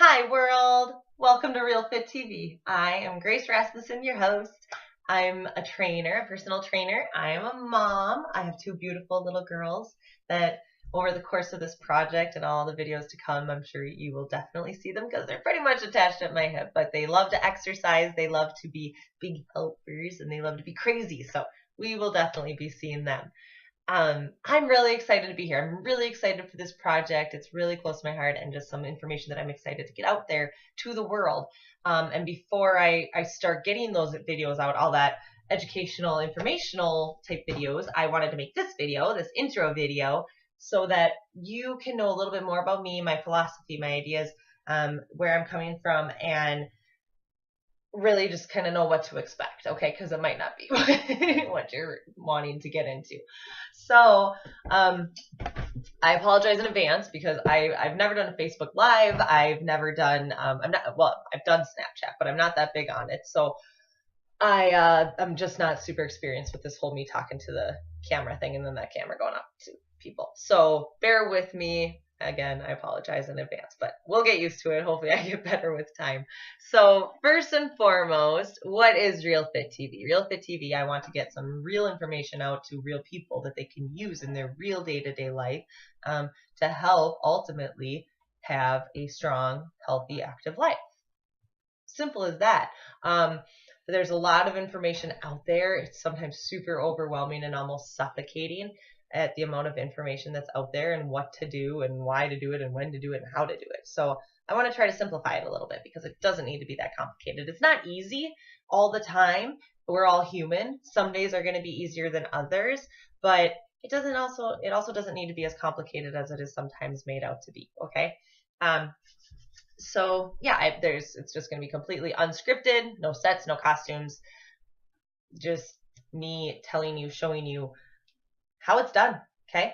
Hi world! Welcome to RealFit TV. I am Grace Rasmussen, your host. I'm a trainer, a personal trainer. I am a mom. I have two beautiful little girls that over the course of this project and all the videos to come, I'm sure you will definitely see them because they're pretty much attached at my hip, but they love to exercise, they love to be big helpers, and they love to be crazy. So we will definitely be seeing them. I'm really excited to be here. I'm really excited for this project. It's really close to my heart and just some information that I'm excited to get out there to the world. And before I start getting those videos out, all that educational, informational type videos, I wanted to make this video, this intro video, so that you can know a little bit more about me, my philosophy, my ideas, where I'm coming from, and really just kind of know what to expect, okay? Because it might not be what you're wanting to get into. So I apologize in advance because I've never done a Facebook Live. I've never done, I've done Snapchat, but I'm not that big on it. So I'm just not super experienced with this whole me talking to the camera thing and then that camera going up to people. So bear with me. Again, I apologize in advance, but we'll get used to it. Hopefully I get better with time. So first and foremost, what is RealFit TV? RealFit TV, I want to get some real information out to real people that they can use in their real day-to-day life to help ultimately have a strong, healthy, active life. Simple as that. There's a lot of information out there. It's sometimes super overwhelming and almost suffocating at the amount of information that's out there and what to do and why to do it and when to do it and how to do it. So I want to try to simplify it a little bit because it doesn't need to be that complicated. It's not easy all the time. We're all human. Some days are going to be easier than others, but it also doesn't need to be as complicated as it is sometimes made out to be. Okay. So yeah, it's just going to be completely unscripted, no sets, no costumes, just me telling you, showing you how it's done. Okay.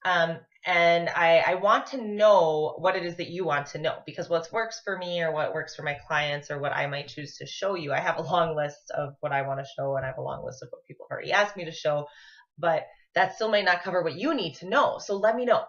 And I want to know what it is that you want to know, because what works for me or what works for my clients or what I might choose to show you, I have a long list of what I want to show and I have a long list of what people have already asked me to show, but that still might not cover what you need to know. So let me know.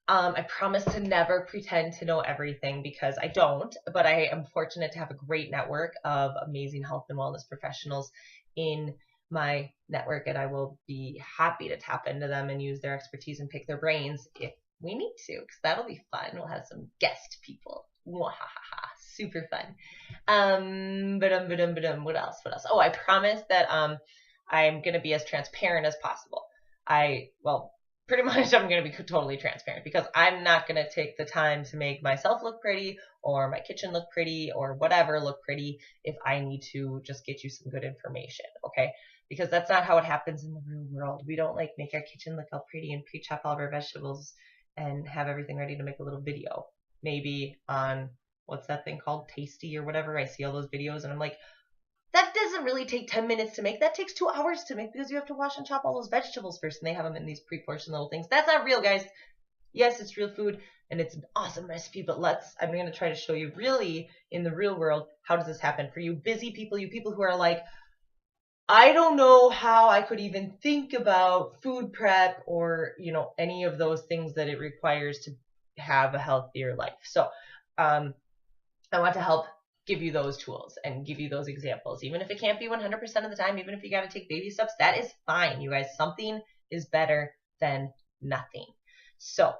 I promise to never pretend to know everything because I don't, but I am fortunate to have a great network of amazing health and wellness professionals in my network, and I will be happy to tap into them and use their expertise and pick their brains if we need to, because that'll be fun. We'll have some guest people. Wahahaha, super fun. What else? Oh, I promise that I'm gonna be as transparent as possible. Pretty much I'm going to be totally transparent because I'm not going to take the time to make myself look pretty or my kitchen look pretty or whatever look pretty if I need to just get you some good information, okay? Because that's not how it happens in the real world. We don't like make our kitchen look all pretty and pre-chop all of our vegetables and have everything ready to make a little video. Maybe on, what's that thing called? Tasty or whatever. I see all those videos and I'm like, that doesn't really take 10 minutes to make. That takes 2 hours to make because you have to wash and chop all those vegetables first, and they have them in these pre-portioned little things. That's not real, guys. Yes, it's real food, and it's an awesome recipe, but I'm going to try to show you really in the real world, how does this happen for you busy people, you people who are like, I don't know how I could even think about food prep or, any of those things that it requires to have a healthier life. So I want to help give you those tools and give you those examples. Even if it can't be 100% of the time, even if you got to take baby steps, that is fine, you guys. Something is better than nothing. So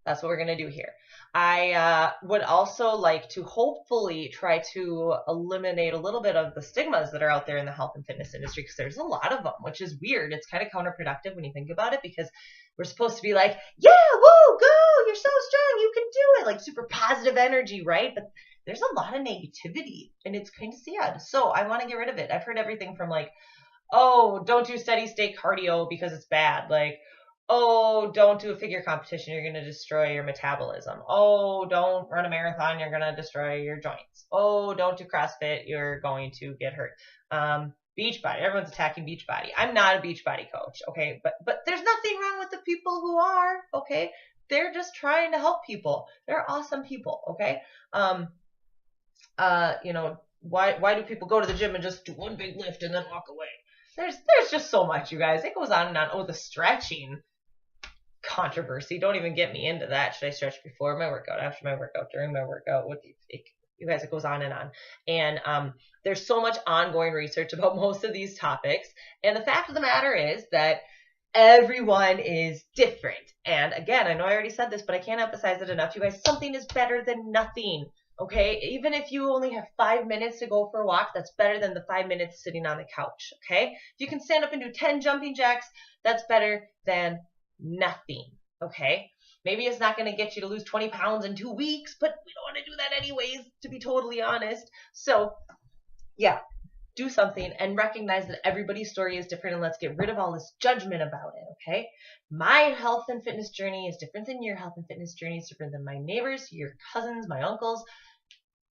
that's what we're going to do here. I would also like to hopefully try to eliminate a little bit of the stigmas that are out there in the health and fitness industry, because there's a lot of them, which is weird. It's kind of counterproductive when you think about it, because we're supposed to be like, yeah, woo, go, you're so strong, you can do it, like super positive energy, right? But there's a lot of negativity and it's kind of sad. So I want to get rid of it. I've heard everything from like, oh, don't do steady state cardio because it's bad. Like, oh, don't do a figure competition. You're going to destroy your metabolism. Oh, don't run a marathon. You're going to destroy your joints. Oh, don't do CrossFit. You're going to get hurt. Beachbody. Everyone's attacking Beachbody. I'm not a Beachbody coach. Okay. But there's nothing wrong with the people who are, okay. They're just trying to help people. They're awesome people. Okay. Why do people go to the gym and just do one big lift and then walk away? There's just so much, you guys. It goes on and on. Oh, the stretching. controversy. Don't even get me into that. Should I stretch before my workout, after my workout, during my workout? What do you think? You guys, it goes on and on. And there's so much ongoing research about most of these topics. And the fact of the matter is that everyone is different. And again, I know I already said this, but I can't emphasize it enough. You guys, something is better than nothing. Okay, even if you only have 5 minutes to go for a walk, that's better than the 5 minutes sitting on the couch. Okay, if you can stand up and do 10 jumping jacks, that's better than nothing. Okay, maybe it's not going to get you to lose 20 pounds in 2 weeks, but we don't want to do that anyways, to be totally honest. So yeah, do something and recognize that everybody's story is different, and let's get rid of all this judgment about it. Okay, my health and fitness journey is different than your health and fitness journey. It's different than my neighbors, your cousins, my uncles.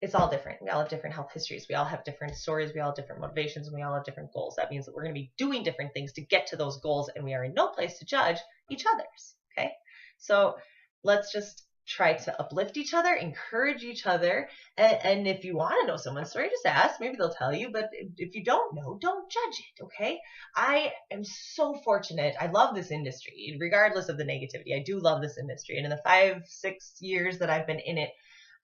It's all different. We all have different health histories. We all have different stories. We all have different motivations, and we all have different goals. That means that we're going to be doing different things to get to those goals, and we are in no place to judge each other's. Okay, so let's just try to uplift each other, encourage each other, and if you want to know someone's story, just ask. Maybe they'll tell you, but if you don't know, don't judge it. Okay, I am so fortunate. I love this industry, regardless of the negativity. I do love this industry, and in the 5-6 years that I've been in it,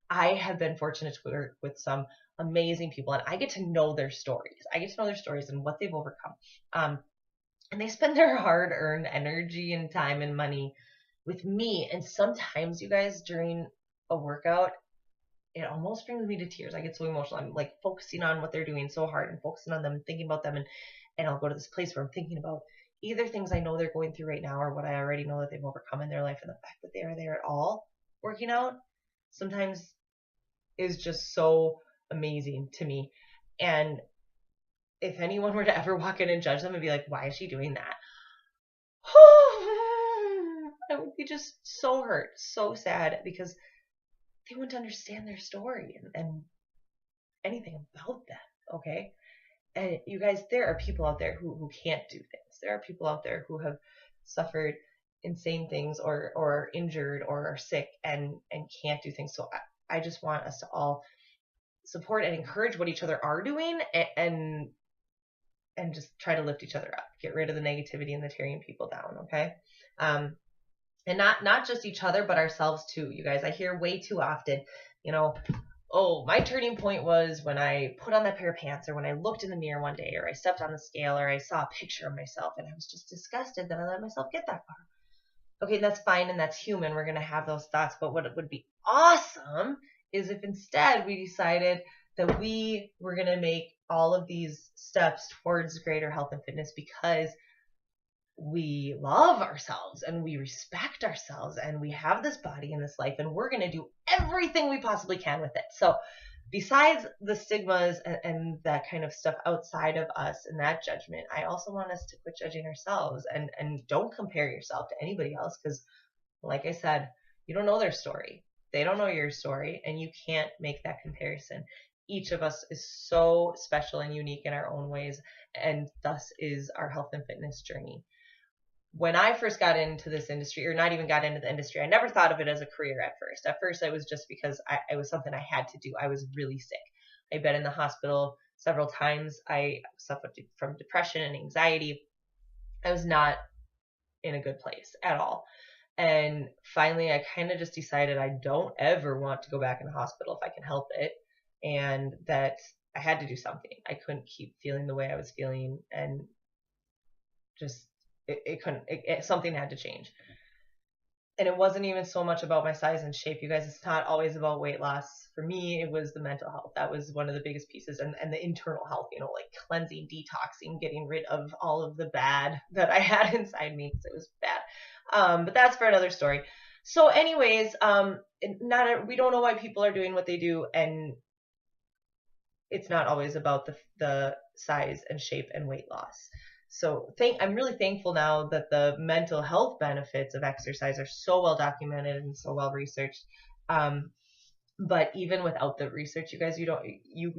I have been fortunate to work with some amazing people, and I get to know their stories. I get to know their stories and what they've overcome. And they spend their hard-earned energy and time and money with me. And sometimes, you guys, during a workout, it almost brings me to tears. I get so emotional. I'm like focusing on what they're doing so hard and focusing on them and thinking about them. And I'll go to this place where I'm thinking about either things I know they're going through right now or what I already know that they've overcome in their life. And the fact that they are there at all working out sometimes is just so amazing to me. And if anyone were to ever walk in and judge them and be like, why is she doing that? I would be just so hurt, so sad, because they wouldn't understand their story and anything about them. Okay, and you guys, there are people out there who can't do things. There are people out there who have suffered insane things or are injured or are sick and can't do things. So I just want us to all support and encourage what each other are doing, and just try to lift each other up. Get rid of the negativity and the tearing people down. Okay, and not just each other, but ourselves too. You guys, I hear way too often, oh, my turning point was when I put on that pair of pants, or when I looked in the mirror one day, or I stepped on the scale, or I saw a picture of myself and I was just disgusted that I let myself get that far. Okay, that's fine and that's human. We're going to have those thoughts. But what would be awesome is if instead we decided that we were going to make all of these steps towards greater health and fitness because we love ourselves and we respect ourselves and we have this body and this life, and we're going to do everything we possibly can with it. So besides the stigmas and that kind of stuff outside of us and that judgment, I also want us to quit judging ourselves and don't compare yourself to anybody else, because like I said, you don't know their story. They don't know your story, and you can't make that comparison. Each of us is so special and unique in our own ways, and thus is our health and fitness journey. When I first got into this industry, or not even got into the industry, I never thought of it as a career at first. At first, it was just because it was something I had to do. I was really sick. I've been in the hospital several times. I suffered from depression and anxiety. I was not in a good place at all. And finally, I kind of just decided I don't ever want to go back in the hospital if I can help it, and that I had to do something. I couldn't keep feeling the way I was feeling, and just something had to change. And it wasn't even so much about my size and shape, you guys. It's not always about weight loss. For me, it was the mental health. That was one of the biggest pieces, and the internal health, like cleansing, detoxing, getting rid of all of the bad that I had inside me, because it was bad. But that's for another story. So anyways, we don't know why people are doing what they do, and it's not always about the size and shape and weight loss. So I'm really thankful now that the mental health benefits of exercise are so well documented and so well researched. But even without the research, you guys, you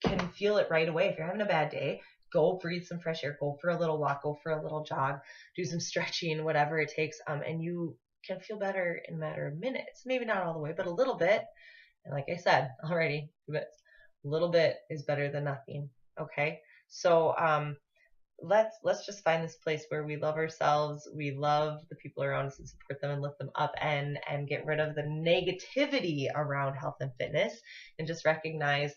can feel it right away. If you're having a bad day, go breathe some fresh air, go for a little walk, go for a little jog, do some stretching, whatever it takes. And you can feel better in a matter of minutes. Maybe not all the way, but a little bit. And like I said already, a little bit is better than nothing. Okay. So, let's just find this place where we love ourselves, we love the people around us and support them and lift them up, and get rid of the negativity around health and fitness, and just recognize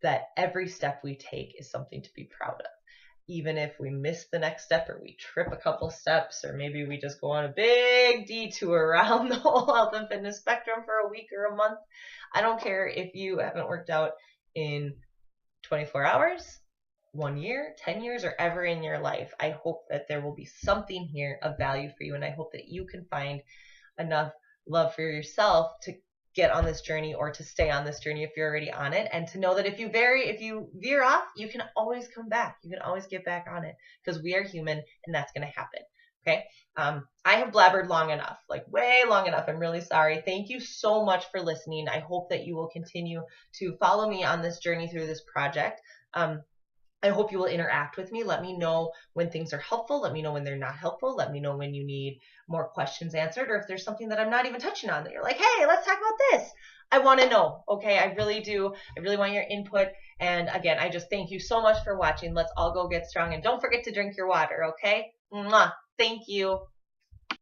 that every step we take is something to be proud of. Even if we miss the next step, or we trip a couple steps, or maybe we just go on a big detour around the whole health and fitness spectrum for a week or a month. I don't care if you haven't worked out in 24 hours, 1 year, 10 years, or ever in your life. I hope that there will be something here of value for you, and I hope that you can find enough love for yourself to get on this journey, or to stay on this journey if you're already on it, and to know that if you veer off, you can always come back. You can always get back on it, because we are human, and that's going to happen. Okay. I have blabbered long enough, like way long enough. I'm really sorry. Thank you so much for listening. I hope that you will continue to follow me on this journey through this project. I hope you will interact with me. Let me know when things are helpful. Let me know when they're not helpful. Let me know when you need more questions answered, or if there's something that I'm not even touching on that you're like, hey, let's talk about this. I want to know. Okay, I really do. I really want your input. And again, I just thank you so much for watching. Let's all go get strong. And don't forget to drink your water, okay? Mwah. Thank you.